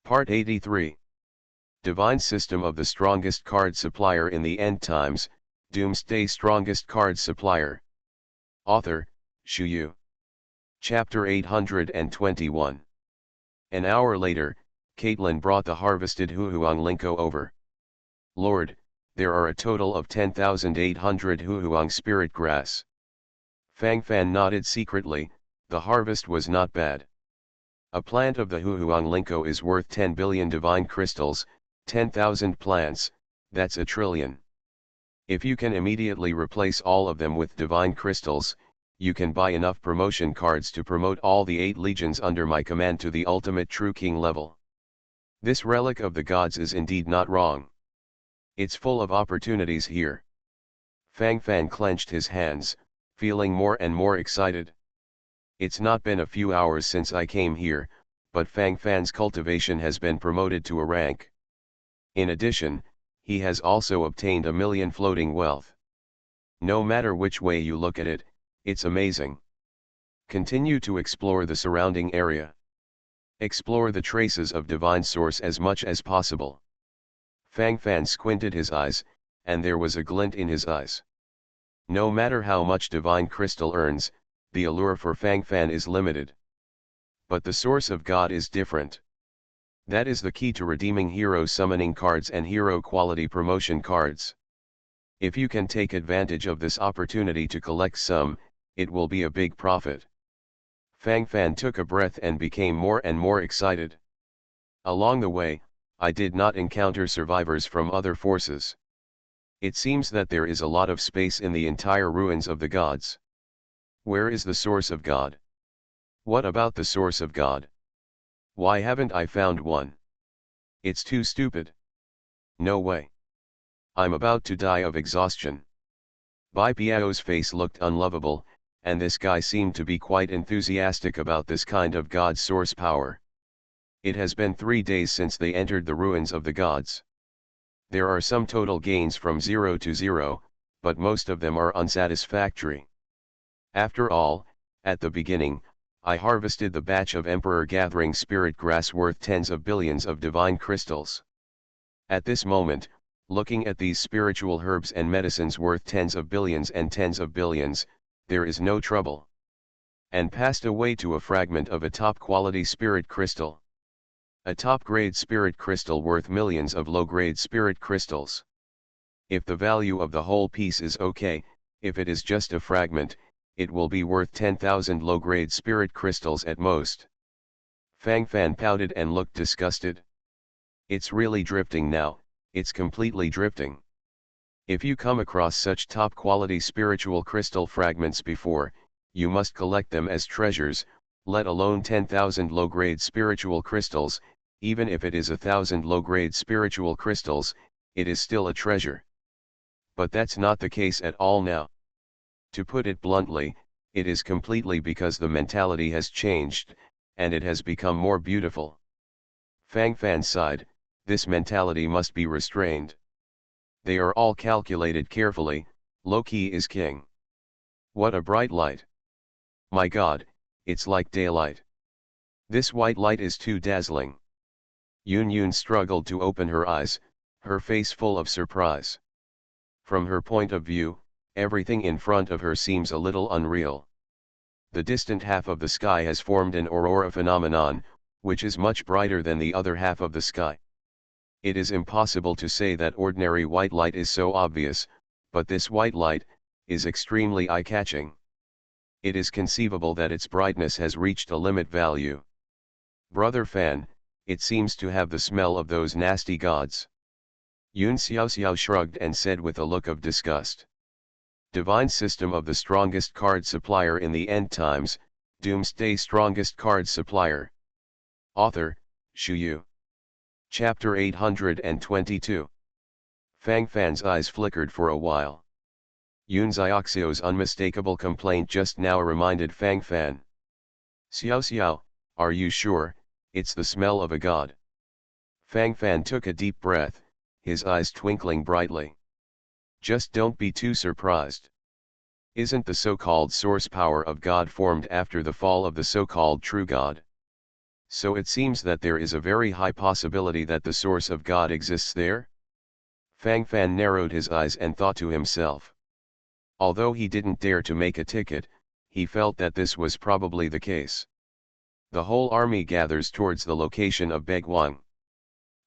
Part 83. Divine System of the Strongest Card Supplier in the End Times, Doomsday Strongest Card Supplier. Author, Shu Yu. Chapter 821. An hour later, Caitlin brought the harvested Huhuang Linko over. Lord, there are a total of 10,800 Huhuang spirit grass. Fang Fan nodded secretly. The harvest was not bad. A plant of the Huhuang Linko is worth 10 billion divine crystals, 10,000 plants, that's a trillion. If you can immediately replace all of them with divine crystals, you can buy enough promotion cards to promote all the 8 legions under my command to the ultimate true king level. This relic of the gods is indeed not wrong. It's full of opportunities here. Fang Fan clenched his hands, feeling more and more excited. It's not been a few hours since I came here, but Fang Fan's cultivation has been promoted to a rank. In addition, he has also obtained 1 million floating wealth. No matter which way you look at it, it's amazing. Continue to explore the surrounding area. Explore the traces of divine source as much as possible. Fang Fan squinted his eyes, and there was a glint in his eyes. No matter how much divine crystal earns, the allure for Fang Fan is limited. But the source of God is different. That is the key to redeeming hero summoning cards and hero quality promotion cards. If you can take advantage of this opportunity to collect some, it will be a big profit. Fang Fan took a breath and became more and more excited. Along the way, I did not encounter survivors from other forces. It seems that there is a lot of space in the entire ruins of the gods. Where is the source of God? What about the source of God? Why haven't I found one? It's too stupid. No way. I'm about to die of exhaustion. Bai Piao's face looked unlovable, and this guy seemed to be quite enthusiastic about this kind of God source power. It has been 3 days since they entered the ruins of the gods. There are some total gains from 0 to 0, but most of them are unsatisfactory. After all, at the beginning, I harvested the batch of Emperor Gathering Spirit Grass worth tens of billions of divine crystals. At this moment, looking at these spiritual herbs and medicines worth tens of billions and tens of billions, there is no trouble. And passed away to a fragment of a top-quality spirit crystal. A top-grade spirit crystal worth millions of low-grade spirit crystals. If the value of the whole piece is okay, if it is just a fragment, it will be worth 10,000 low-grade spirit crystals at most. Fang Fan pouted and looked disgusted. It's really drifting now, it's completely drifting. If you come across such top-quality spiritual crystal fragments before, you must collect them as treasures, let alone 10,000 low-grade spiritual crystals. Even if it is 1,000 low-grade spiritual crystals, it is still a treasure. But that's not the case at all now. To put it bluntly, it is completely because the mentality has changed, and it has become more beautiful. Fang Fan sighed, this mentality must be restrained. They are all calculated carefully, low key is king. What a bright light. My God, it's like daylight. This white light is too dazzling. Yun Yun struggled to open her eyes, her face full of surprise. From her point of view, everything in front of her seems a little unreal. The distant half of the sky has formed an aurora phenomenon, which is much brighter than the other half of the sky. It is impossible to say that ordinary white light is so obvious, but this white light is extremely eye-catching. It is conceivable that its brightness has reached a limit value. Brother Fan, it seems to have the smell of those nasty gods. Yun Xiaoxiao shrugged and said with a look of disgust. Divine System of the Strongest Card Supplier in the End Times, Doomsday Strongest Card Supplier. Author, Shu Yu. Chapter 822. Fang Fan's eyes flickered for a while. Yun Xiaoxiao's unmistakable complaint just now reminded Fang Fan. Xiaoxiao, are you sure, it's the smell of a god? Fang Fan took a deep breath, his eyes twinkling brightly. Just don't be too surprised. Isn't the so-called source power of God formed after the fall of the so-called true God? So it seems that there is a very high possibility that the source of God exists there? Fang Fan narrowed his eyes and thought to himself. Although he didn't dare to make a ticket, he felt that this was probably the case. The whole army gathers towards the location of Baiguang.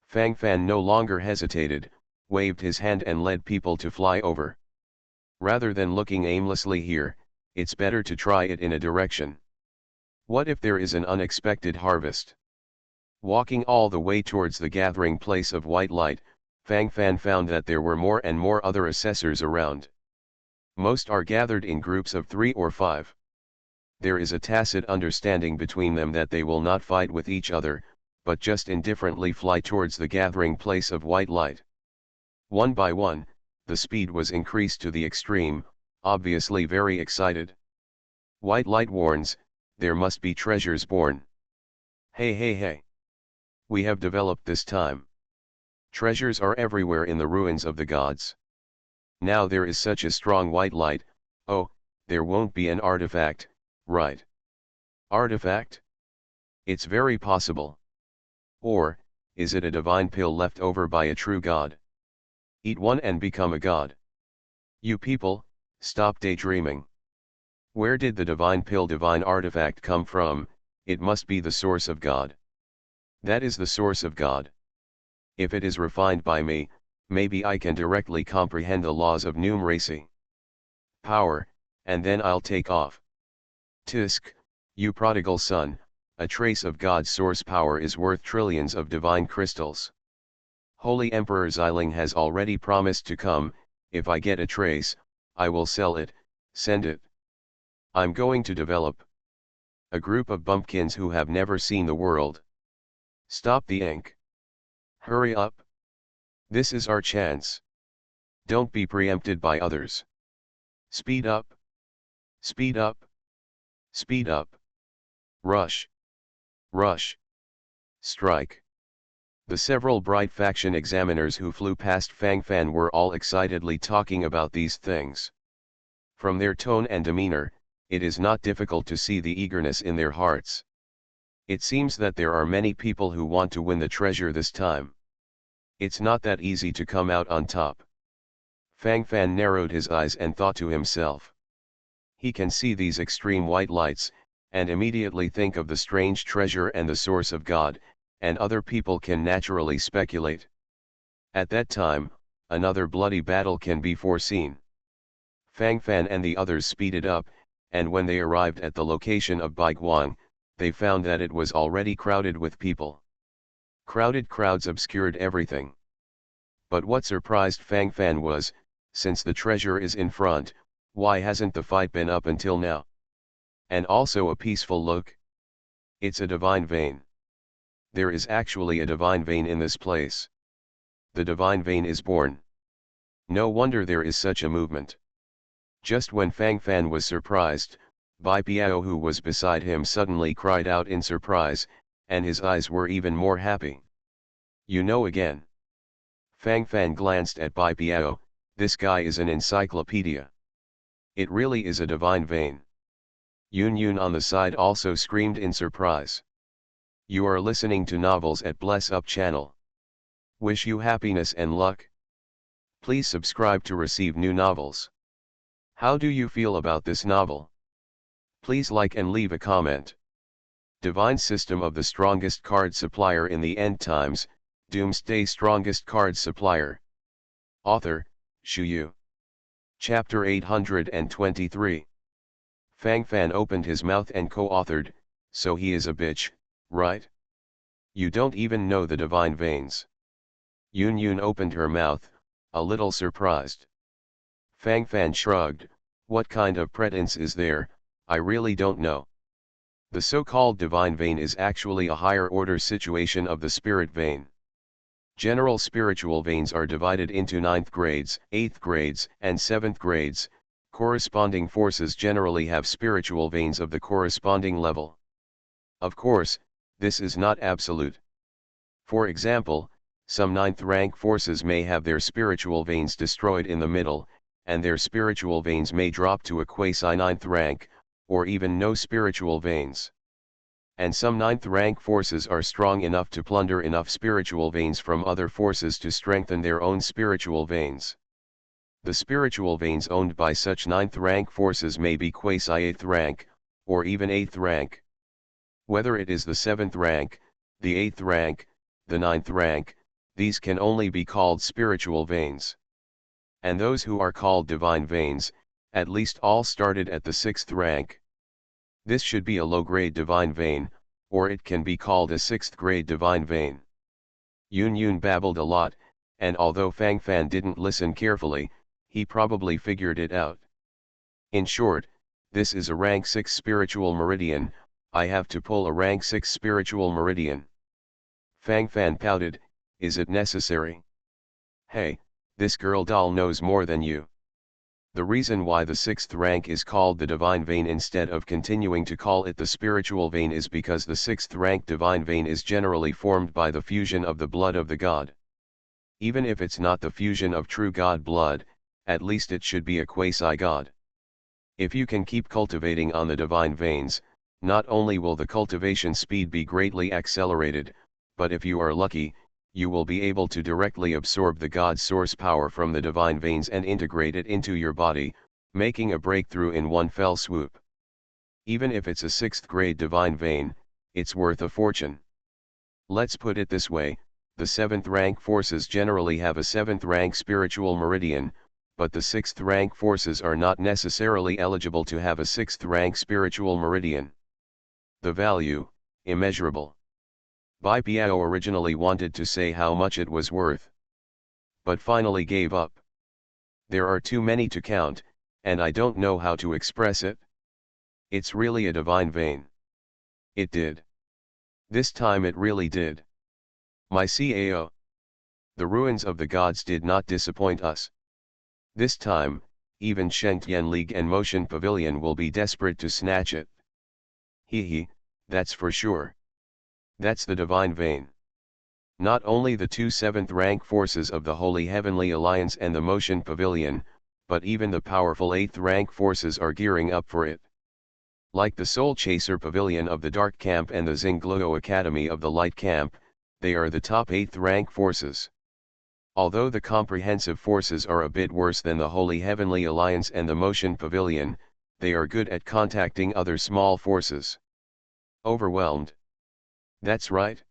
Fang Fan no longer hesitated, waved his hand and led people to fly over. Rather than looking aimlessly here, it's better to try it in a direction. What if there is an unexpected harvest? Walking all the way towards the gathering place of white light, Fang Fan found that there were more and more other assessors around. Most are gathered in groups of 3 or 5. There is a tacit understanding between them that they will not fight with each other, but just indifferently fly towards the gathering place of white light. One by one, the speed was increased to the extreme, obviously very excited. White light warns, there must be treasures born. Hey hey hey! We have developed this time. Treasures are everywhere in the ruins of the gods. Now there is such a strong white light, oh, there won't be an artifact, right? Artifact? It's very possible. Or, is it a divine pill left over by a true god? Eat one and become a god. You people, stop daydreaming. Where did the divine pill divine artifact come from? It must be the source of God. That is the source of God. If it is refined by me, maybe I can directly comprehend the laws of numeracy. Power, and then I'll take off. Tisk, you prodigal son, a trace of God's source power is worth trillions of divine crystals. Holy Emperor Xiling has already promised to come. If I get a trace, I will sell it, send it. I'm going to develop a group of bumpkins who have never seen the world. Stop the ink. Hurry up. This is our chance. Don't be preempted by others. Speed up. Speed up. Speed up. Rush. Rush. Strike. The several bright faction examiners who flew past Fang Fan were all excitedly talking about these things. From their tone and demeanor, it is not difficult to see the eagerness in their hearts. It seems that there are many people who want to win the treasure this time. It's not that easy to come out on top. Fang Fan narrowed his eyes and thought to himself. He can see these extreme white lights, and immediately think of the strange treasure and the source of God, and other people can naturally speculate. At that time, another bloody battle can be foreseen. Fang Fan and the others speeded up, and when they arrived at the location of Baiguang, they found that it was already crowded with people. Crowded crowds obscured everything. But what surprised Fang Fan was, since the treasure is in front, why hasn't the fight been up until now? And also a peaceful look? It's a divine vein. There is actually a divine vein in this place. The divine vein is born. No wonder there is such a movement. Just when Fang Fan was surprised, Bai Piao who was beside him suddenly cried out in surprise, and his eyes were even more happy. You know again. Fang Fan glanced at Bai Piao, this guy is an encyclopedia. It really is a divine vein. Yun Yun on the side also screamed in surprise. You are listening to Novels at Bless Up channel. Wish you happiness and luck. Please subscribe to receive new novels. How do you feel about this novel? Please like and leave a comment. Divine System of the Strongest Card Supplier in the End Times, Doomsday Strongest Card Supplier. Author, Shu Yu. Chapter 823. Fang Fan opened his mouth and co-authored, so he is a bitch, right? You don't even know the divine veins. Yun Yun opened her mouth, a little surprised. Fang Fan shrugged, what kind of pretense is there? I really don't know. The so-called divine vein is actually a higher order situation of the spirit vein. General spiritual veins are divided into 9th grades, 8th grades, and 7th grades. Corresponding forces generally have spiritual veins of the corresponding level. Of course, this is not absolute. For example, some 9th rank forces may have their spiritual veins destroyed in the middle, and their spiritual veins may drop to a quasi 9th rank, or even no spiritual veins. And some 9th rank forces are strong enough to plunder enough spiritual veins from other forces to strengthen their own spiritual veins. The spiritual veins owned by such 9th rank forces may be quasi 8th rank, or even 8th rank. Whether it is the 7th rank, the 8th rank, the 9th rank, these can only be called spiritual veins. And those who are called divine veins, at least all started at the 6th rank. This should be a low-grade divine vein, or it can be called a 6th-grade divine vein. Yun babbled a lot, and although Fang Fan didn't listen carefully, he probably figured it out. In short, this is a rank 6 spiritual meridian, I have to pull a rank 6 spiritual meridian. Fang Fan pouted, is it necessary? Hey, this girl doll knows more than you. The reason why the 6th rank is called the divine vein instead of continuing to call it the spiritual vein is because the 6th rank divine vein is generally formed by the fusion of the blood of the god. Even if it's not the fusion of true god blood, at least it should be a quasi-god. If you can keep cultivating on the divine veins, not only will the cultivation speed be greatly accelerated, but if you are lucky, you will be able to directly absorb the God source power from the divine veins and integrate it into your body, making a breakthrough in one fell swoop. Even if it's a 6th grade divine vein, it's worth a fortune. Let's put it this way, the 7th rank forces generally have a 7th rank spiritual meridian, but the 6th rank forces are not necessarily eligible to have a 6th rank spiritual meridian. The value, immeasurable. Bai Piao originally wanted to say how much it was worth, but finally gave up. There are too many to count, and I don't know how to express it. It's really a divine vein. It did. This time it really did. My CAO. The ruins of the gods did not disappoint us. This time, even Shengtian League and Motion Pavilion will be desperate to snatch it. Hee, that's for sure. That's the divine vein. Not only the two 7th rank forces of the Holy Heavenly Alliance and the Motion Pavilion, but even the powerful 8th rank forces are gearing up for it. Like the Soul Chaser Pavilion of the Dark Camp and the Xingluo Academy of the Light Camp, they are the top 8th rank forces. Although the comprehensive forces are a bit worse than the Holy Heavenly Alliance and the Motion Pavilion, they are good at contacting other small forces. Overwhelmed. That's right.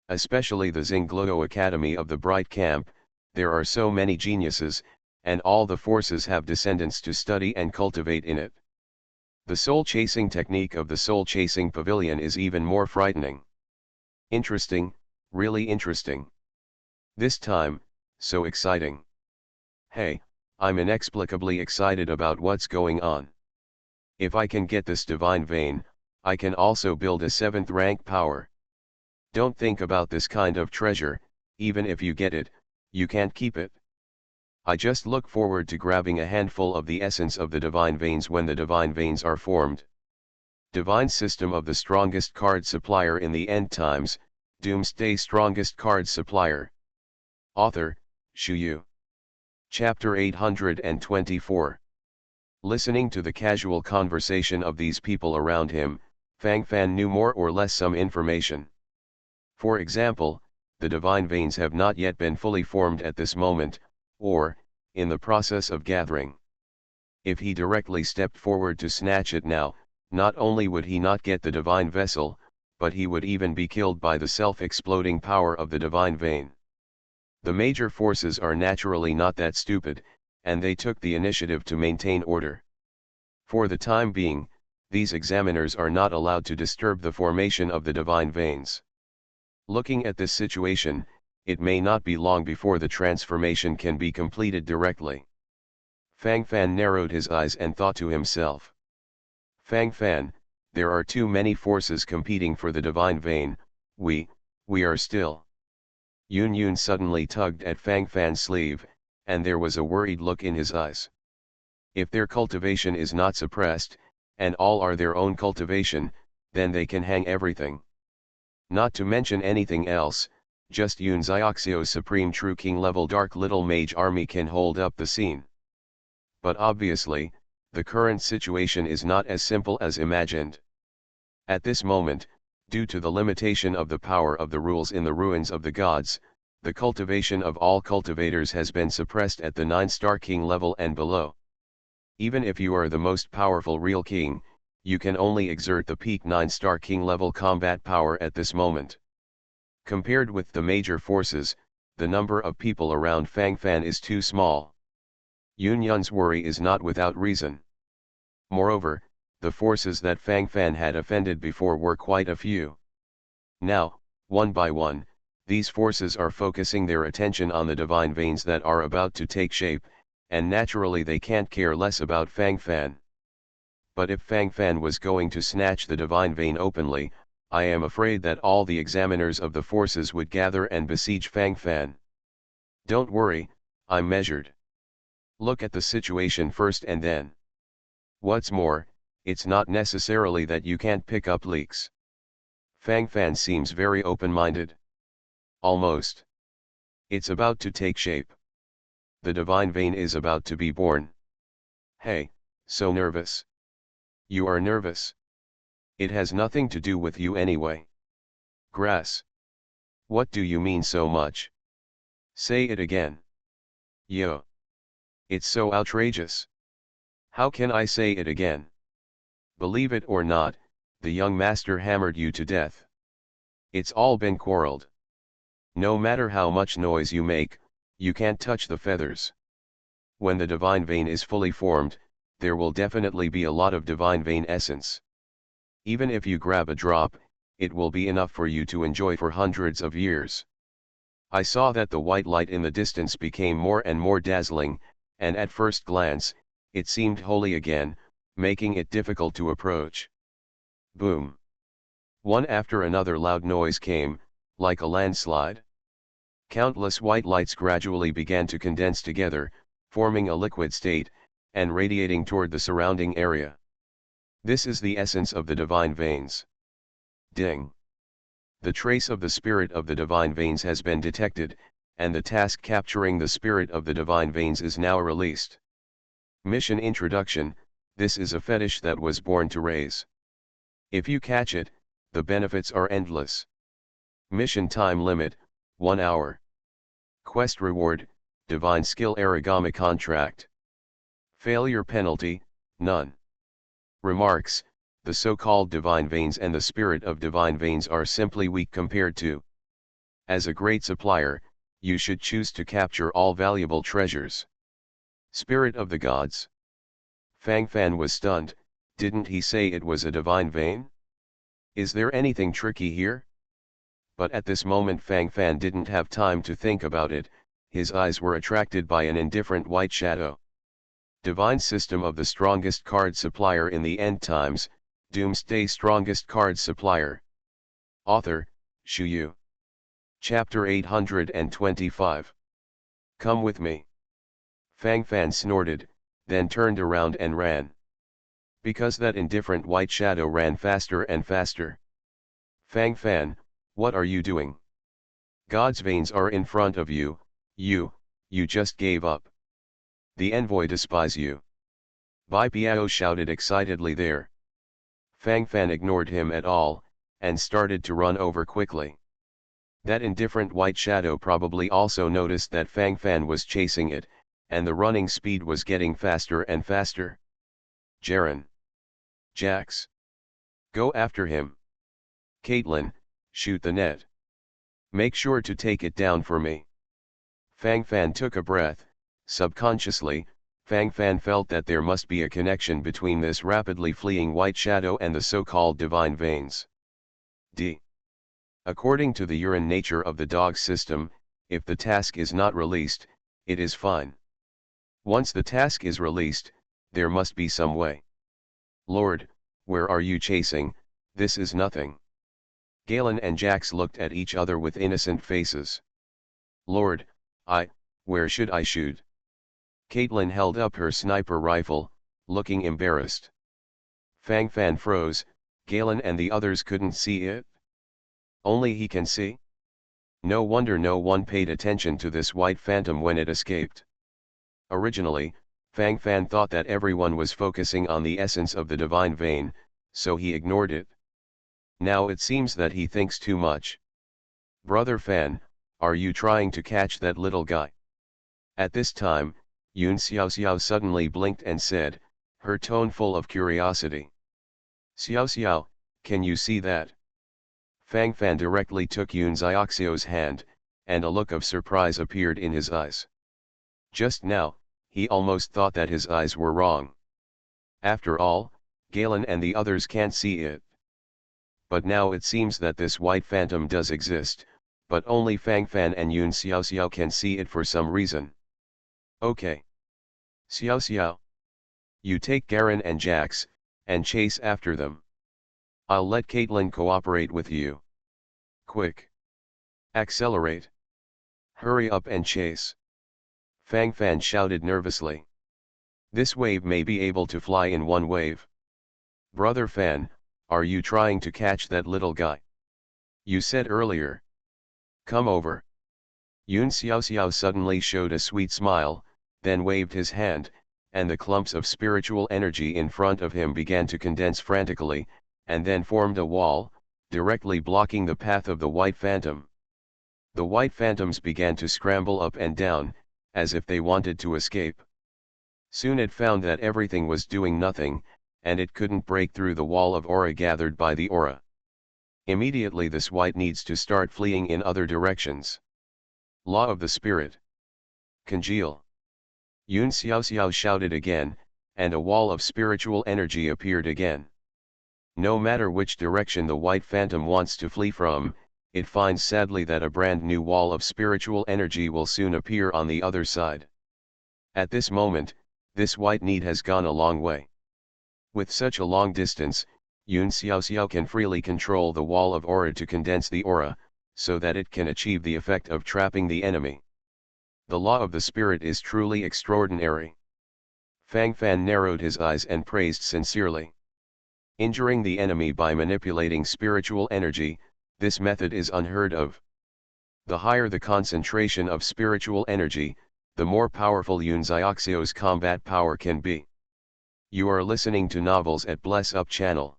Especially the Xingluo Academy of the Bright Camp, there are so many geniuses, and all the forces have descendants to study and cultivate in it. The soul-chasing technique of the soul-chasing pavilion is even more frightening. Interesting, really interesting. This time, so exciting. Hey, I'm inexplicably excited about what's going on. If I can get this divine vein, I can also build a 7th rank power. Don't think about this kind of treasure, even if you get it, you can't keep it. I just look forward to grabbing a handful of the essence of the divine veins when the divine veins are formed. Divine System of the Strongest Card Supplier in the End Times, Doomsday Strongest Card Supplier. Author, Shu Yu. Chapter 824. Listening to the casual conversation of these people around him, Fang Fan knew more or less some information. For example, the divine veins have not yet been fully formed at this moment, or, in the process of gathering. If he directly stepped forward to snatch it now, not only would he not get the divine vessel, but he would even be killed by the self-exploding power of the divine vein. The major forces are naturally not that stupid, and they took the initiative to maintain order. For the time being, these examiners are not allowed to disturb the formation of the divine veins. Looking at this situation, it may not be long before the transformation can be completed directly. Fang Fan narrowed his eyes and thought to himself. Fang Fan, there are too many forces competing for the divine vein, we are still. Yun suddenly tugged at Fang Fan's sleeve, and there was a worried look in his eyes. If their cultivation is not suppressed, and all are their own cultivation, then they can hang everything. Not to mention anything else, just Yun Xiaoxio's Supreme True King level Dark Little Mage army can hold up the scene. But obviously, the current situation is not as simple as imagined. At this moment, Due to the limitation of the power of the rules in the ruins of the gods, the cultivation of all cultivators has been suppressed at the 9-star king level and below. Even if you are the most powerful real king, you can only exert the peak 9-star king level combat power at this moment. Compared with the major forces, the number of people around Fang Fan is too small. Yun Yun's worry is not without reason. Moreover, the forces that Fang Fan had offended before were quite a few. Now, one by one, these forces are focusing their attention on the divine veins that are about to take shape, and naturally they can't care less about Fang Fan. But if Fang Fan was going to snatch the divine vein openly, I am afraid that all the examiners of the forces would gather and besiege Fang Fan. Don't worry, I'm measured. Look at the situation first and then. What's more, it's not necessarily that you can't pick up leaks. Fang Fan seems very open-minded. Almost. It's about to take shape. The divine vein is about to be born. Hey, so nervous. You are nervous. It has nothing to do with you anyway. Grass. What do you mean so much? Say it again. Yo. It's so outrageous. How can I say it again? Believe it or not, the young master hammered you to death. It's all been quarreled. No matter how much noise you make, you can't touch the feathers. When the divine vein is fully formed, there will definitely be a lot of divine vein essence. Even if you grab a drop, it will be enough for you to enjoy for hundreds of years. I saw that the white light in the distance became more and more dazzling, and at first glance, it seemed holy again, making it difficult to approach. Boom. One after another loud noise came, like a landslide. Countless white lights gradually began to condense together, forming a liquid state, and radiating toward the surrounding area. This is the essence of the divine veins. Ding. The trace of the spirit of the divine veins has been detected, and the task capturing the spirit of the divine veins is now released. Mission Introduction: this is a fetish that was born to raise. If you catch it, the benefits are endless. Mission time limit: 1 hour. Quest reward: divine skill origami contract. Failure penalty: none. Remarks: the so-called divine veins and the spirit of divine veins are simply weak compared to. As a great supplier, you should choose to capture all valuable treasures. Spirit of the gods. Fang Fan was stunned. Didn't he say it was a divine vein? Is there anything tricky here? But at this moment Fang Fan didn't have time to think about it. His eyes were attracted by an indifferent white shadow. Divine system of the strongest card supplier in the end times, Doomsday strongest card supplier. Author, Shu Yu. Chapter 825. Come with me. Fang Fan snorted, then turned around and ran. Because that indifferent white shadow ran faster and faster. Fang Fan, what are you doing? God's veins are in front of you, you just gave up. The envoy despise you. Bai Piao shouted excitedly there. Fang Fan ignored him at all, and started to run over quickly. That indifferent white shadow probably also noticed that Fang Fan was chasing it, and the running speed was getting faster and faster. Jaren. Jax. Go after him. Caitlin, shoot the net. Make sure to take it down for me. Fang Fan took a breath. Subconsciously, Fang Fan felt that there must be a connection between this rapidly fleeing white shadow and the so-called divine veins. D. According to the urine nature of the dog system, if the task is not released, it is fine. Once the task is released, there must be some way. Lord, where are you chasing? This is nothing. Galen and Jax looked at each other with innocent faces. Lord, where should I shoot? Caitlin held up her sniper rifle, looking embarrassed. Fang Fan froze. Galen and the others couldn't see it. Only he can see? No wonder no one paid attention to this white phantom when it escaped. Originally, Fang Fan thought that everyone was focusing on the essence of the divine vein, so he ignored it. Now it seems that he thinks too much. Brother Fan, are you trying to catch that little guy? At this time, Yun Xiao Xiao suddenly blinked and said, her tone full of curiosity. Xiao Xiao, can you see that? Fang Fan directly took Yun Xiaoxiao's hand, and a look of surprise appeared in his eyes. Just now, he almost thought that his eyes were wrong. After all, Galen and the others can't see it. But now it seems that this white phantom does exist, but only Fang Fan and Yun Xiao Xiao can see it for some reason. Okay. Xiao Xiao. You take Garen and Jax, and chase after them. I'll let Caitlin cooperate with you. Quick. Accelerate. Hurry up and chase. Fang Fan shouted nervously. This wave may be able to fly in one wave. Brother Fan, are you trying to catch that little guy? You said earlier. Come over. Yun Xiao Xiao suddenly showed a sweet smile, then waved his hand, and the clumps of spiritual energy in front of him began to condense frantically, and then formed a wall, directly blocking the path of the white phantom. The white phantoms began to scramble up and down, as if they wanted to escape. Soon it found that everything was doing nothing, and it couldn't break through the wall of aura gathered by the aura. Immediately this white needs to start fleeing in other directions. Law of the Spirit. Congeal. Yun Xiao Xiao shouted again, and a wall of spiritual energy appeared again. No matter which direction the white phantom wants to flee from, it finds sadly that a brand new wall of spiritual energy will soon appear on the other side. At this moment, this white need has gone a long way. With such a long distance, Yun Xiao Xiao can freely control the wall of aura to condense the aura, so that it can achieve the effect of trapping the enemy. The law of the spirit is truly extraordinary. Fang Fan narrowed his eyes and praised sincerely. Injuring the enemy by manipulating spiritual energy, this method is unheard of. The higher the concentration of spiritual energy, the more powerful Yun Xiaoxiao's combat power can be. You are listening to Novels at Bless Up channel.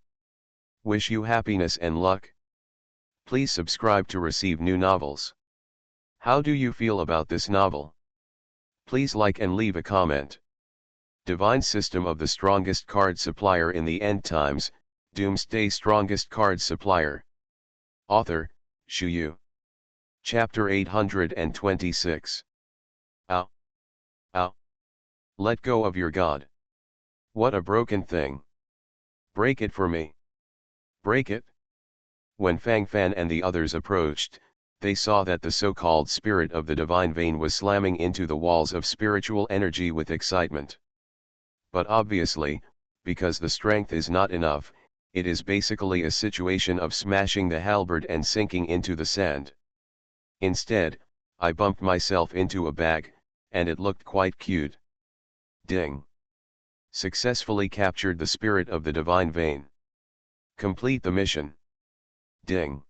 Wish you happiness and luck. Please subscribe to receive new novels. How do you feel about this novel? Please like and leave a comment. Divine System of the Strongest Card Supplier in the End Times, Doomsday Strongest Card Supplier. Author, Shu Yu. Chapter 826. Ow. Ow. Let go of your God. What a broken thing. Break it for me. Break it. When Fang Fan and the others approached, they saw that the so-called spirit of the divine vein was slamming into the walls of spiritual energy with excitement. But obviously, because the strength is not enough, it is basically a situation of smashing the halberd and sinking into the sand. Instead, I bumped myself into a bag, and it looked quite cute. Ding. Successfully captured the spirit of the divine vein. Complete the mission. Ding.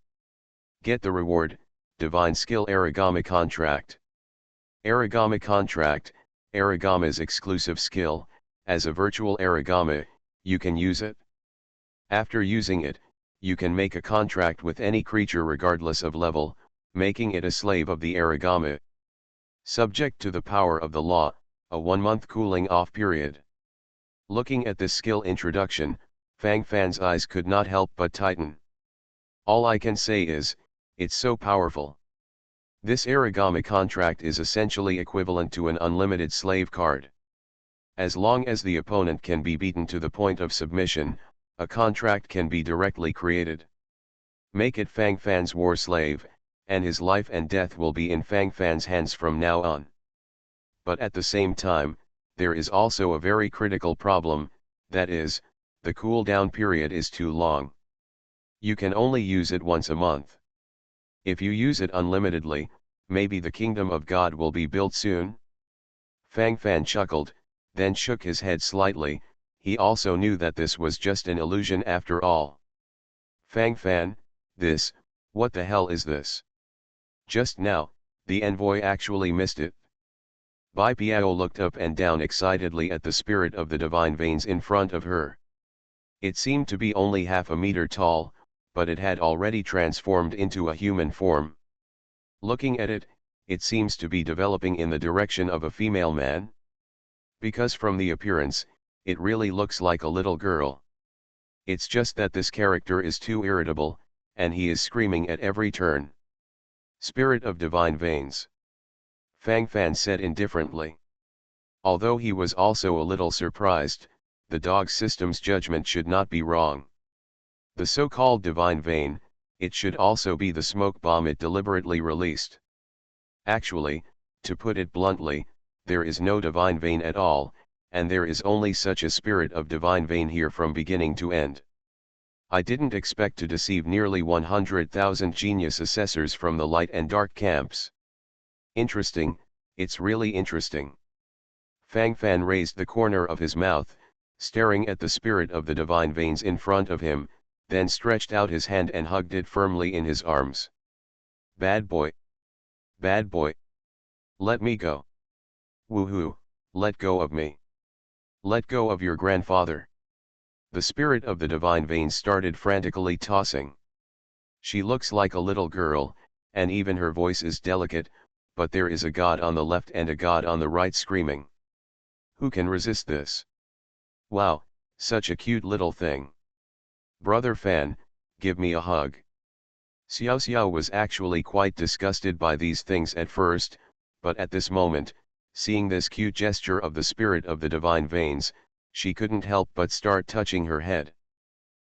Get the reward, Divine Skill Origami Contract. Origami Contract, Origami's exclusive skill. As a virtual origami, you can use it. After using it, you can make a contract with any creature regardless of level, making it a slave of the origami. Subject to the power of the law, a 1-month cooling off period. Looking at this skill introduction, Fang Fan's eyes could not help but tighten. All I can say is, it's so powerful. This origami contract is essentially equivalent to an unlimited slave card. As long as the opponent can be beaten to the point of submission, a contract can be directly created. Make it Fang Fan's war slave, and his life and death will be in Fang Fan's hands from now on. But at the same time, there is also a very critical problem, that is, the cooldown period is too long. You can only use it once a month. If you use it unlimitedly, maybe the kingdom of God will be built soon? Fang Fan chuckled, then shook his head slightly. He also knew that this was just an illusion after all. Fang Fan, what the hell is this? Just now, the envoy actually missed it. Bai Piao looked up and down excitedly at the spirit of the divine veins in front of her. It seemed to be only half a meter tall, but it had already transformed into a human form. Looking at it, it seems to be developing in the direction of a female man. Because from the appearance, it really looks like a little girl. It's just that this character is too irritable, and he is screaming at every turn. Spirit of divine veins. Fang Fan said indifferently. Although he was also a little surprised, the dog system's judgment should not be wrong. The so-called divine vein, it should also be the smoke bomb it deliberately released. Actually, to put it bluntly, there is no divine vein at all, and there is only such a spirit of divine vein here from beginning to end. I didn't expect to deceive nearly 100,000 genius assessors from the light and dark camps. Interesting, it's really interesting. Fang Fan raised the corner of his mouth, staring at the spirit of the divine veins in front of him, then stretched out his hand and hugged it firmly in his arms. Bad boy. Bad boy. Let me go. Woohoo, let go of me. Let go of your grandfather. The spirit of the divine veins started frantically tossing. She looks like a little girl, and even her voice is delicate, but there is a god on the left and a god on the right screaming. Who can resist this? Wow, such a cute little thing. Brother Fan, give me a hug. Xiao Xiao was actually quite disgusted by these things at first, but at this moment, seeing this cute gesture of the spirit of the divine veins, she couldn't help but start touching her head.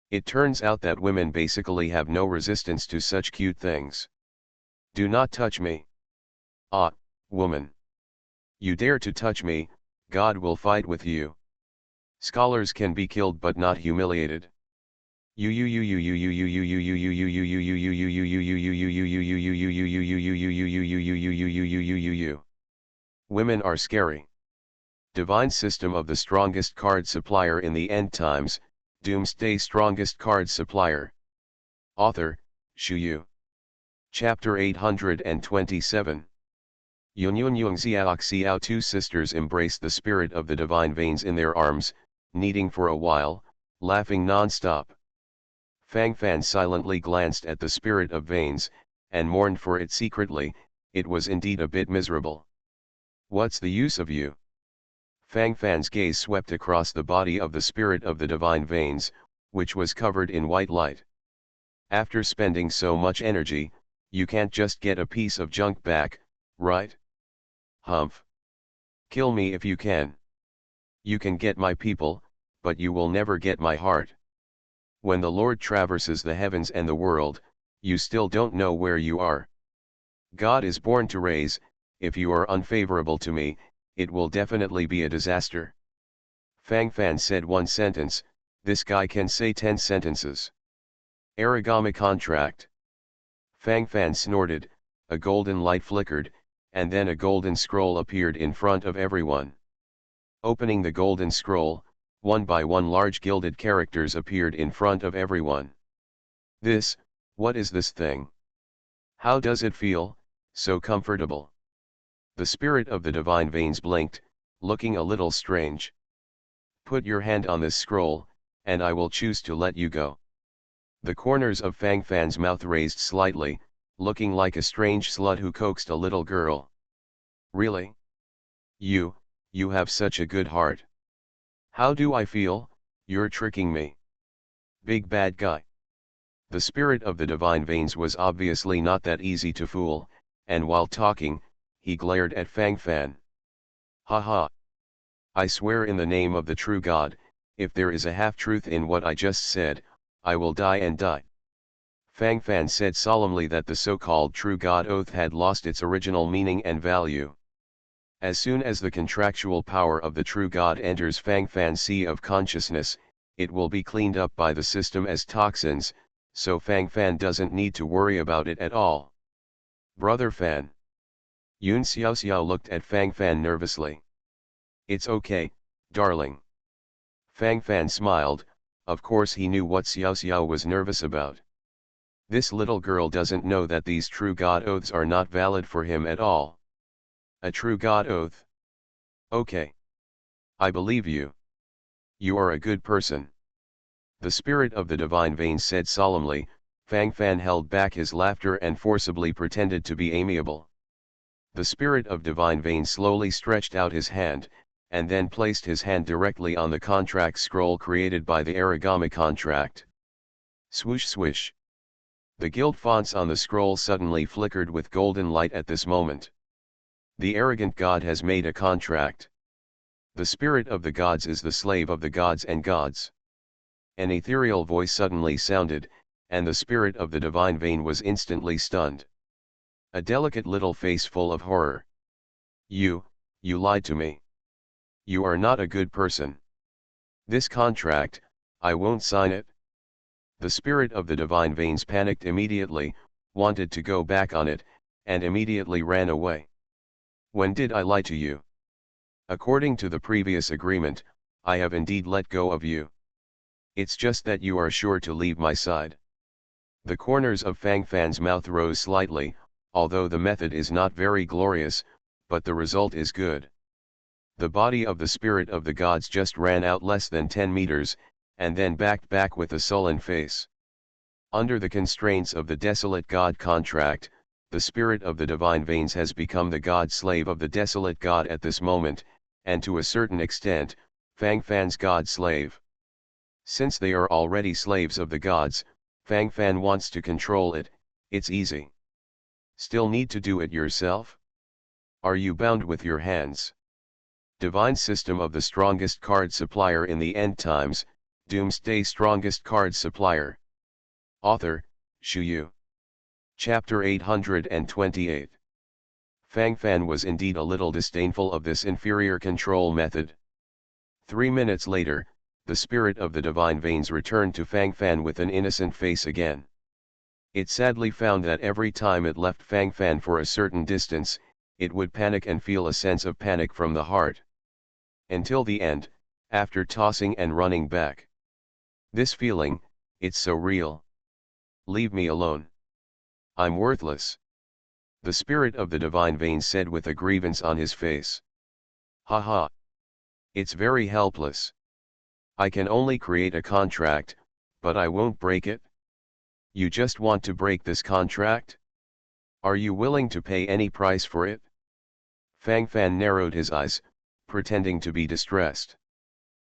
It turns out that women basically have no resistance to such cute things. Do not touch me. Ah, woman. You dare to touch me, God will fight with you. Scholars can be killed but not humiliated. Women are scary. Divine system of the strongest card supplier in the end times, Doomsday strongest card supplier. Author, Shu Yu. Chapter 827. Yun Yun Yung Xiao Xiao. Two sisters embraced the spirit of the divine veins in their arms, kneading for a while, laughing non-stop. Fang Fan silently glanced at the spirit of veins, and mourned for it secretly. It was indeed a bit miserable. What's the use of you? Fang Fan's gaze swept across the body of the spirit of the divine veins, which was covered in white light. After spending so much energy, you can't just get a piece of junk back, right? Humph. Kill me if you can. You can get my people, but you will never get my heart. When the Lord traverses the heavens and the world, you still don't know where you are. God is born to raise. If you are unfavorable to me, it will definitely be a disaster. Fang Fan said one sentence, this guy can say 10 sentences. Origami contract. Fang Fan snorted, a golden light flickered, and then a golden scroll appeared in front of everyone. Opening the golden scroll, one by one large gilded characters appeared in front of everyone. What is this thing? How does it feel, so comfortable? The spirit of the divine veins blinked, looking a little strange. Put your hand on this scroll, and I will choose to let you go. The corners of Fang Fan's mouth raised slightly, looking like a strange slut who coaxed a little girl. Really? You have such a good heart. How do I feel? You're tricking me. Big bad guy. The spirit of the divine veins was obviously not that easy to fool, and while talking, he glared at Fang Fan. Ha ha. I swear in the name of the true God, if there is a half-truth in what I just said, I will die and die. Fang Fan said solemnly that the so-called true God oath had lost its original meaning and value. As soon as the contractual power of the true God enters Fang Fan's sea of consciousness, it will be cleaned up by the system as toxins, so Fang Fan doesn't need to worry about it at all. Brother Fan. Yun Xiao Xiao looked at Fang Fan nervously. It's okay, darling. Fang Fan smiled, of course he knew what Xiao Xiao was nervous about. This little girl doesn't know that these true God oaths are not valid for him at all. A true God oath? Okay. I believe you. You are a good person. The spirit of the divine veins said solemnly, Fang Fan held back his laughter and forcibly pretended to be amiable. The spirit of divine vein slowly stretched out his hand, and then placed his hand directly on the contract scroll created by the origami contract. Swoosh swish. The gilt fonts on the scroll suddenly flickered with golden light at this moment. The arrogant god has made a contract. The spirit of the gods is the slave of the gods and gods. An ethereal voice suddenly sounded, and the spirit of the divine vein was instantly stunned. A delicate little face full of horror. You lied to me. You are not a good person. This contract, I won't sign it. The spirit of the divine veins panicked immediately, wanted to go back on it, and immediately ran away. When did I lie to you? According to the previous agreement, I have indeed let go of you. It's just that you are sure to leave my side. The corners of Fang Fan's mouth rose slightly, although the method is not very glorious, but the result is good. The body of the spirit of the gods just ran out less than 10 meters, and then backed back with a sullen face. Under the constraints of the desolate god contract, the spirit of the divine veins has become the god slave of the desolate god at this moment, and to a certain extent, Fang Fan's god slave. Since they are already slaves of the gods, Fang Fan wants to control it. It's easy. Still need to do it yourself? Are you bound with your hands? Divine system of the strongest card supplier in the end times, Doomsday strongest card supplier. Author, Shu Yu. Chapter 828. Fang Fan was indeed a little disdainful of this inferior control method. 3 minutes later, the spirit of the divine veins returned to Fang Fan with an innocent face again. It sadly found that every time it left Fang Fan for a certain distance, it would panic and feel a sense of panic from the heart. Until the end, after tossing and running back. This feeling, it's so real. Leave me alone. I'm worthless. The spirit of the divine veins said with a grievance on his face. Ha ha. It's very helpless. I can only create a contract, but I won't break it. You just want to break this contract? Are you willing to pay any price for it? Fang Fan narrowed his eyes, pretending to be distressed.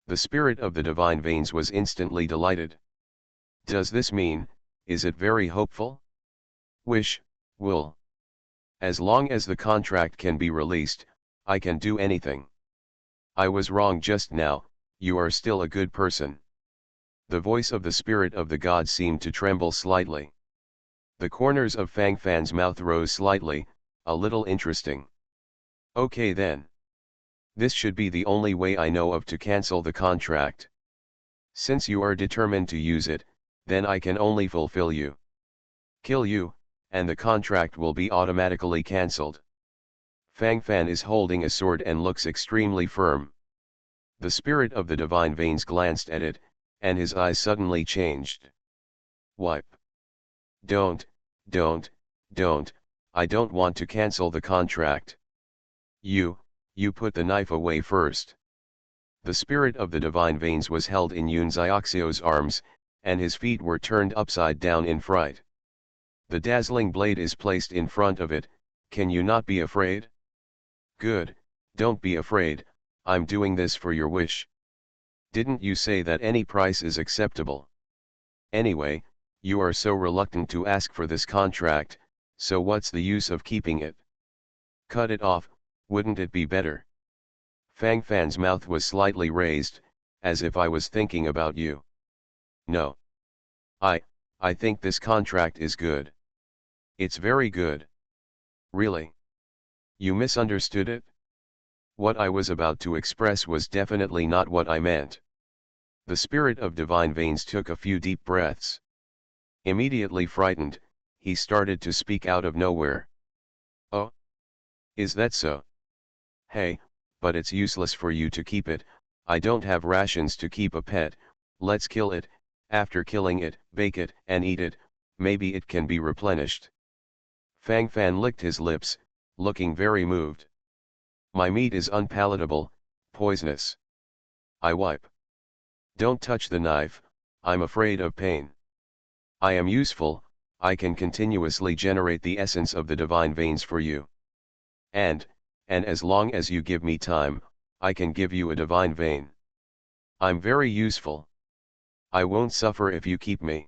The spirit of the divine veins was instantly delighted. Does this mean, is it very hopeful? Will. As long as the contract can be released, I can do anything. I was wrong just now, you are still a good person. The voice of the spirit of the god seemed to tremble slightly. The corners of Fang Fan's mouth rose slightly, a little interesting. Okay then. This should be the only way I know of to cancel the contract. Since you are determined to use it, then I can only fulfill you. Kill you, and the contract will be automatically cancelled. Fang Fan is holding a sword and looks extremely firm. The spirit of the divine veins glanced at it, and his eyes suddenly changed. Wipe. Don't, I don't want to cancel the contract. You put the knife away first. The spirit of the divine veins was held in Yun Xiaoxio's arms, and his feet were turned upside down in fright. The dazzling blade is placed in front of it. Can you not be afraid? Good, don't be afraid, I'm doing this for your wish. Didn't you say that any price is acceptable? Anyway, you are so reluctant to ask for this contract, so what's the use of keeping it? Cut it off, wouldn't it be better? Fang Fan's mouth was slightly raised, as if I was thinking about you. No. I think this contract is good. It's very good. Really? You misunderstood it? What I was about to express was definitely not what I meant. The spirit of divine veins took a few deep breaths. Immediately frightened, he started to speak out of nowhere. Oh? Is that so? Hey, but it's useless for you to keep it, I don't have rations to keep a pet, let's kill it, after killing it, bake it, and eat it, maybe it can be replenished. Fang Fan licked his lips, looking very moved. My meat is unpalatable, poisonous. I wipe. Don't touch the knife, I'm afraid of pain. I am useful, I can continuously generate the essence of the divine veins for you. And as long as you give me time, I can give you a divine vein. I'm very useful. I won't suffer if you keep me.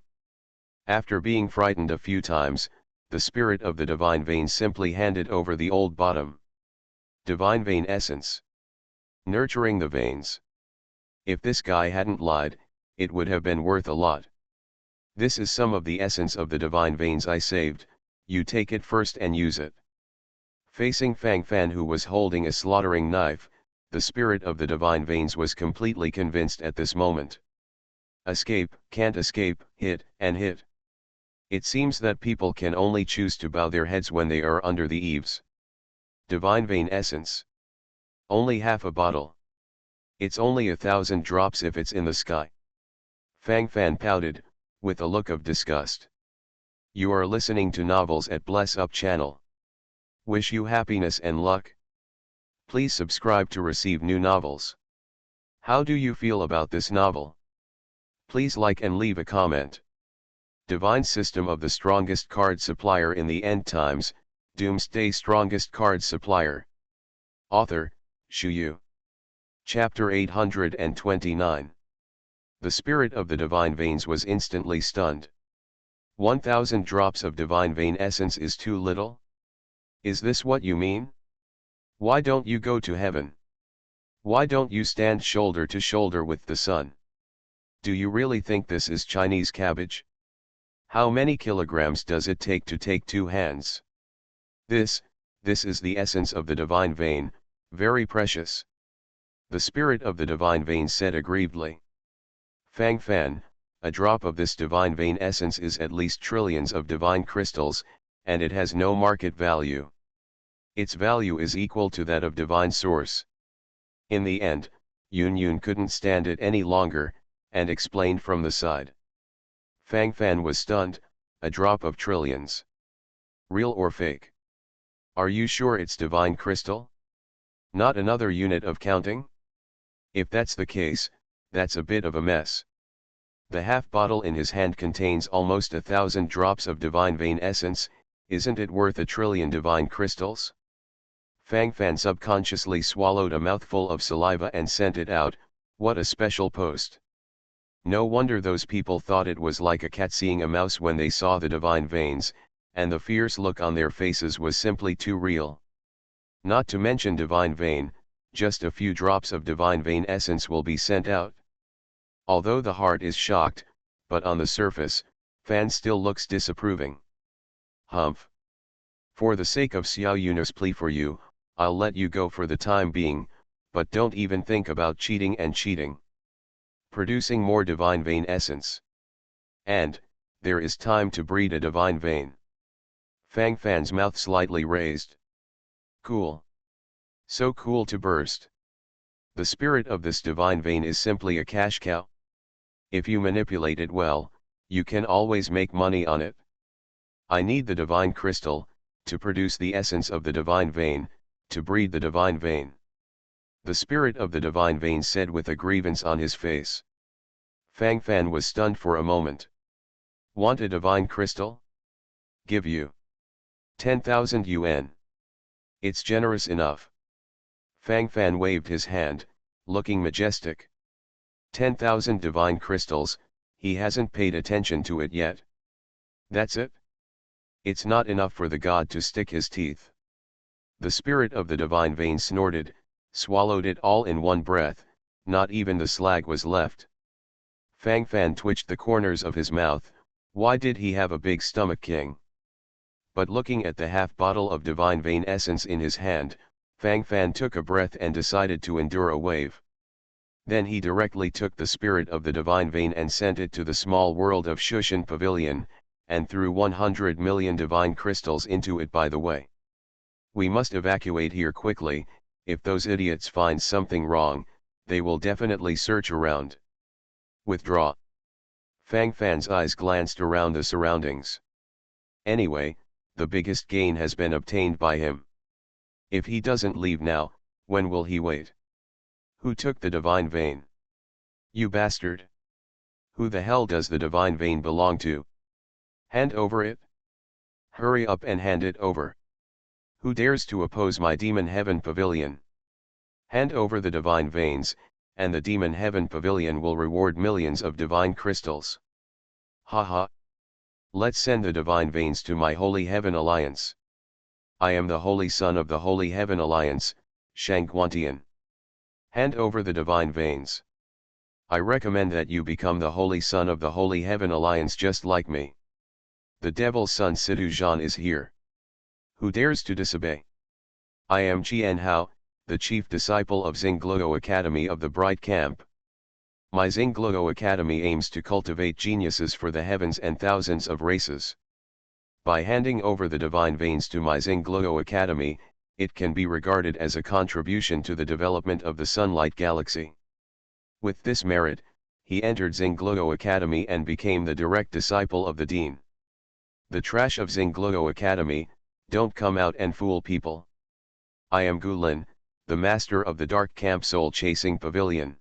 After being frightened a few times, the spirit of the divine vein simply handed over the old bottom. Divine vein essence. Nurturing the veins. If this guy hadn't lied, it would have been worth a lot. This is some of the essence of the divine veins I saved, you take it first and use it. Facing Fang Fan, who was holding a slaughtering knife, the spirit of the divine veins was completely convinced at this moment. Escape, can't escape, hit, and hit. It seems that people can only choose to bow their heads when they are under the eaves. Divine vein essence. Only half a bottle. It's only 1,000 drops if it's in the sky. Fang Fan pouted, with a look of disgust. You are listening to Novels at Bless Up channel. Wish you happiness and luck. Please subscribe to receive new novels. How do you feel about this novel? Please like and leave a comment. Divine System of the Strongest Card Supplier in the End Times, Doomsday Strongest Card Supplier. Author, Shu Yu. Chapter 829. The spirit of the divine veins was instantly stunned. 1,000 drops of divine vein essence is too little? Is this what you mean? Why don't you go to heaven? Why don't you stand shoulder to shoulder with the sun? Do you really think this is Chinese cabbage? How many kilograms does it take to take 2 hands? This is the essence of the divine vein, very precious. The spirit of the divine vein said aggrievedly. Fang Fan, a drop of this divine vein essence is at least trillions of divine crystals, and it has no market value. Its value is equal to that of divine source. In the end, Yun couldn't stand it any longer, and explained from the side. Fang Fan was stunned, a drop of trillions. Real or fake? Are you sure it's divine crystal? Not another unit of counting? If that's the case, that's a bit of a mess. The half bottle in his hand contains almost 1,000 drops of divine vein essence, isn't it worth 1 trillion divine crystals? Fang Fan subconsciously swallowed a mouthful of saliva and sent it out. What a special post. No wonder those people thought it was like a cat seeing a mouse when they saw the divine veins, and the fierce look on their faces was simply too real. Not to mention divine vein, just a few drops of divine vein essence will be sent out. Although the heart is shocked, but on the surface, Fan still looks disapproving. Humph. For the sake of Xiao Yun's plea for you, I'll let you go for the time being, but don't even think about cheating and cheating. Producing more divine vein essence. And, there is time to breed a divine vein. Fang Fan's mouth slightly raised. Cool. So cool to burst. The spirit of this divine vein is simply a cash cow. If you manipulate it well, you can always make money on it. I need the divine crystal, to produce the essence of the divine vein, to breed the divine vein. The spirit of the divine vein said with a grievance on his face. Fang Fan was stunned for a moment. Want a divine crystal? Give you 10,000 yuan. It's generous enough. Fang Fan waved his hand, looking majestic. 10,000 divine crystals, he hasn't paid attention to it yet. That's it? It's not enough for the god to stick his teeth. The spirit of the divine vein snorted, swallowed it all in one breath, not even the slag was left. Fang Fan twitched the corners of his mouth. Why did he have a big stomach, king? But looking at the half bottle of divine vein essence in his hand, Fang Fan took a breath and decided to endure a wave. Then he directly took the spirit of the divine vein and sent it to the small world of Shushan Pavilion, and threw 100 million divine crystals into it by the way. We must evacuate here quickly. If those idiots find something wrong, they will definitely search around. Withdraw. Fang Fan's eyes glanced around the surroundings. Anyway, the biggest gain has been obtained by him. If he doesn't leave now, when will he wait? Who took the divine vein? You bastard! Who the hell does the divine vein belong to? Hand over it? Hurry up and hand it over. Who dares to oppose my demon heaven pavilion? Hand over the divine veins, and the demon heaven pavilion will reward millions of divine crystals. Ha ha. Let's send the divine veins to my holy heaven alliance. I am the holy son of the holy heaven alliance, Shangguantian. Hand over the divine veins. I recommend that you become the holy son of the holy heaven alliance just like me. The devil's son Sidu Zhan is here. Who dares to disobey? I am Qian Hao, the chief disciple of Xingluo Academy of the Bright Camp. My Xingluo Academy aims to cultivate geniuses for the heavens and thousands of races. By handing over the divine veins to my Xingluo Academy, it can be regarded as a contribution to the development of the Sunlight Galaxy. With this merit, he entered Xingluo Academy and became the direct disciple of the Dean. The trash of Xingluo Academy, don't come out and fool people. I am Gulin, the master of the Dark Camp Soul Chasing Pavilion.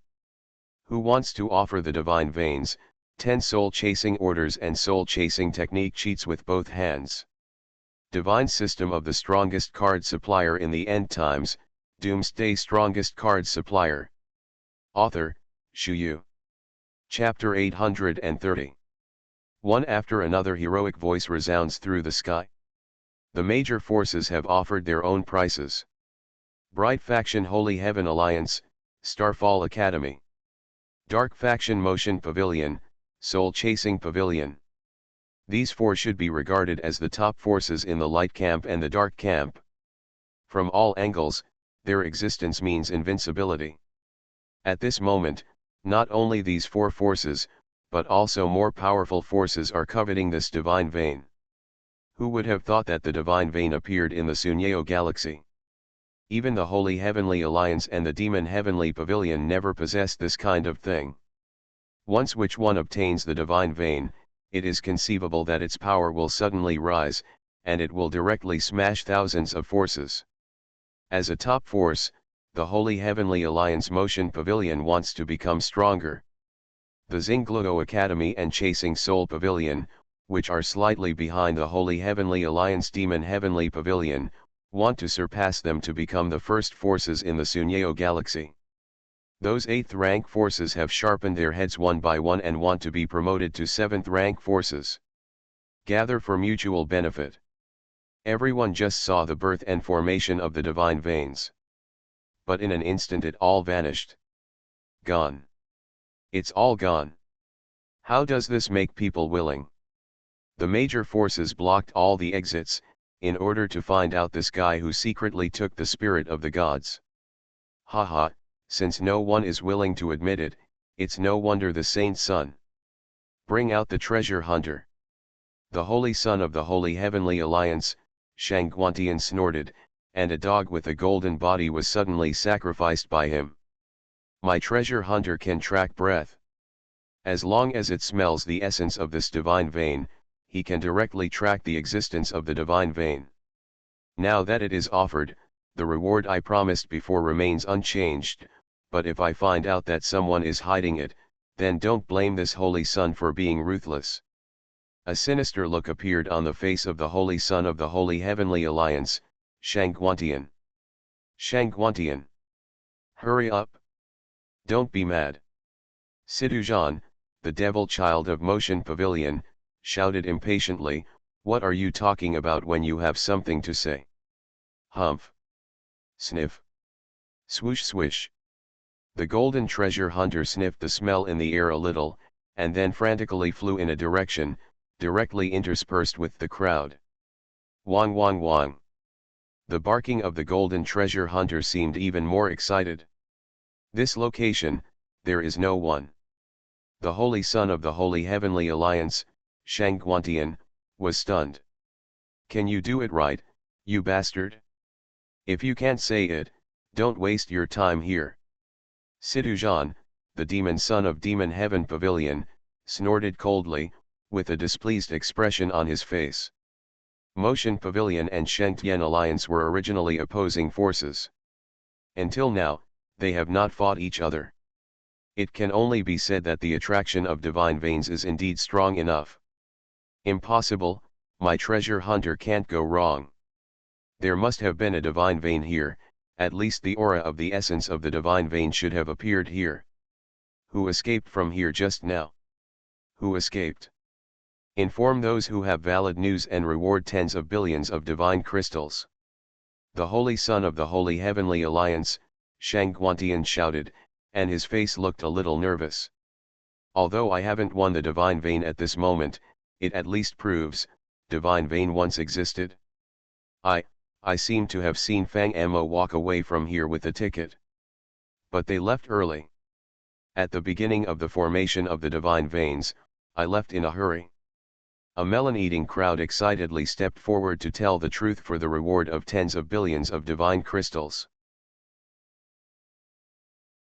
Who wants to offer the divine veins, 10 soul chasing orders and soul chasing technique cheats with both hands? Divine system of the strongest card supplier in the end times, Doomsday strongest card supplier. Author, Shu Yu. Chapter 830. One after another heroic voice resounds through the sky. The major forces have offered their own prices. Bright Faction Holy Heaven Alliance, Starfall Academy. Dark Faction Motion Pavilion, Soul Chasing Pavilion. These four should be regarded as the top forces in the Light Camp and the Dark Camp. From all angles, their existence means invincibility. At this moment, not only these four forces, but also more powerful forces are coveting this divine vein. Who would have thought that the divine vein appeared in the Sunyeo Galaxy? Even the Holy Heavenly Alliance and the Demon Heavenly Pavilion never possessed this kind of thing. Once which one obtains the divine vein, it is conceivable that its power will suddenly rise, and it will directly smash thousands of forces. As a top force, the Holy Heavenly Alliance Motion Pavilion wants to become stronger. The Xingluo Academy and Chasing Soul Pavilion, which are slightly behind the Holy Heavenly Alliance Demon Heavenly Pavilion, want to surpass them to become the first forces in the Sunyeo Galaxy. Those 8th rank forces have sharpened their heads one by one and want to be promoted to 7th rank forces. Gather for mutual benefit. Everyone just saw the birth and formation of the divine veins. But in an instant it all vanished. Gone. It's all gone. How does this make people willing? The major forces blocked all the exits, in order to find out this guy who secretly took the spirit of the gods. Haha, since no one is willing to admit it, it's no wonder the saint's son. Bring out the treasure hunter. The holy son of the Holy Heavenly Alliance, Shangguantian snorted, and a dog with a golden body was suddenly sacrificed by him. My treasure hunter can track breath. As long as it smells the essence of this divine vein, he can directly track the existence of the divine vein. Now that it is offered, the reward I promised before remains unchanged, but if I find out that someone is hiding it, then don't blame this holy son for being ruthless. A sinister look appeared on the face of the holy son of the Holy Heavenly Alliance, Shangguantian. Shangguantian. Hurry up. Don't be mad. Sidu Zhan, the devil child of Motion Pavilion, shouted impatiently, what are you talking about when you have something to say? Humph. Sniff. Swoosh swish. The golden treasure hunter sniffed the smell in the air a little, and then frantically flew in a direction, directly interspersed with the crowd. Wang wang wang. The barking of the golden treasure hunter seemed even more excited. This location, there is no one. The holy son of the Holy Heavenly Alliance, Shangguantian, was stunned. Can you do it right, you bastard? If you can't say it, don't waste your time here. Sidu Zhan, the demon son of Demon Heaven Pavilion, snorted coldly, with a displeased expression on his face. Motion Pavilion and Shengtian Alliance were originally opposing forces. Until now, they have not fought each other. It can only be said that the attraction of divine veins is indeed strong enough. Impossible, my treasure hunter can't go wrong. There must have been a divine vein here, at least the aura of the essence of the divine vein should have appeared here. Who escaped from here just now? Who escaped? Inform those who have valid news and reward tens of billions of divine crystals. The Holy Son of the Holy Heavenly Alliance, Shangguantian shouted, and his face looked a little nervous. Although I haven't won the divine vein at this moment, it at least proves, divine vein once existed. I seem to have seen Fang Mo walk away from here with the ticket. But they left early. At the beginning of the formation of the divine veins, I left in a hurry. A melon-eating crowd excitedly stepped forward to tell the truth for the reward of tens of billions of divine crystals.